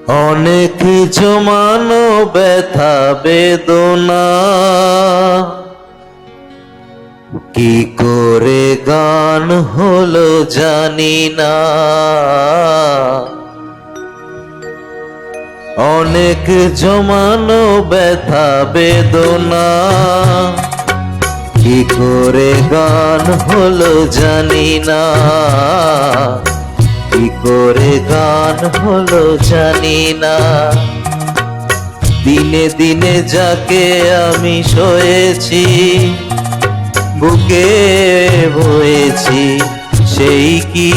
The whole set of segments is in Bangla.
অনেক জমানো ব্যথা বেদনা, কি করে গান হলো জানি না। অনেক জমানো ব্যথা বেদনা, কি করে গান হলো জানি না। কি করে গান হলো জানি না। দিনে দিনে যাকে আমি সয়েছি, বুকে বয়েছি, সেই কি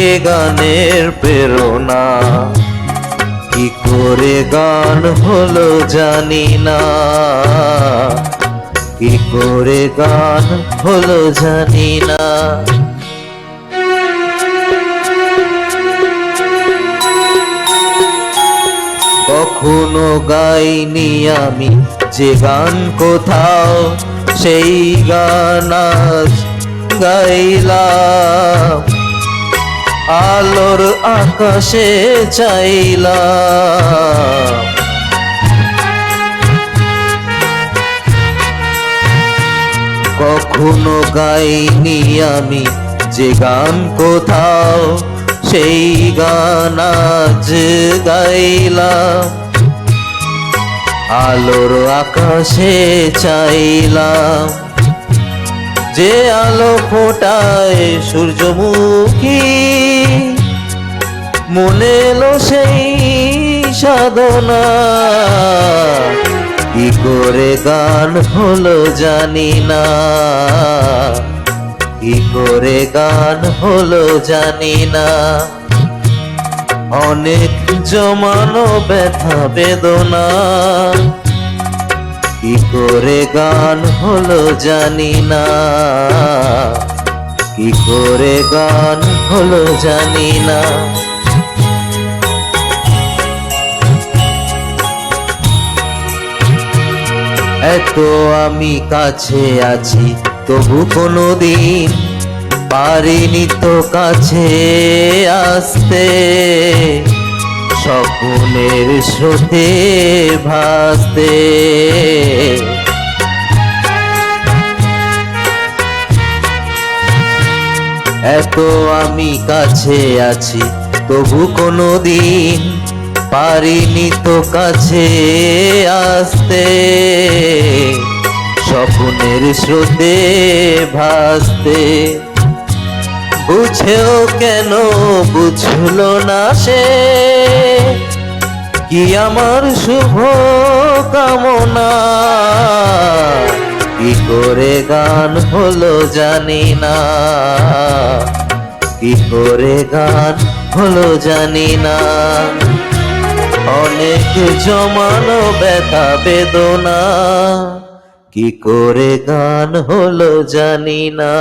এ গানের প্রেরণা। কি করে গান হলো জানি না। কি করে গান হলো জানি না। কখনো গাইনি আমি যে গান কোথাও, সেই গান আজ গাইলাম। আলোর আকাশে চাইলাম। কখনো গাইনি আমি যে গান কোথাও, সেই গান আজ গাইলাম। আলোর আকাশে চাইলাম, যে আলো ফোটায় সূর্যমুখী। মনে এলো সেই সাধনা। কি করে গান হলো জানি না। কি করে গান হলো জানি না। অনেক জমানো ব্যথা বেদনা, কি করে গান হলো জানি না। কি করে গান হলো জানি না। এত আমি কাছে আছি, তবু কোনোদিন পারিনি তো কাছে আসতে। স্বপ্নের স্রোতে ভাসতে। এত আমি কাছে আছি, তবু কোনোদিন পারিনি তো কাছে আসতে। স্বপ্নের স্রোতে ভাসতে। বুঝেও কেন বুঝলো না সে, কি আমার শুভ কামনা। কি করে গান হলো জানি না। কি করে গান হলো জানি না। অনেক জমানো ব্যথা বেদনা, কি করে গান হলো জানি না।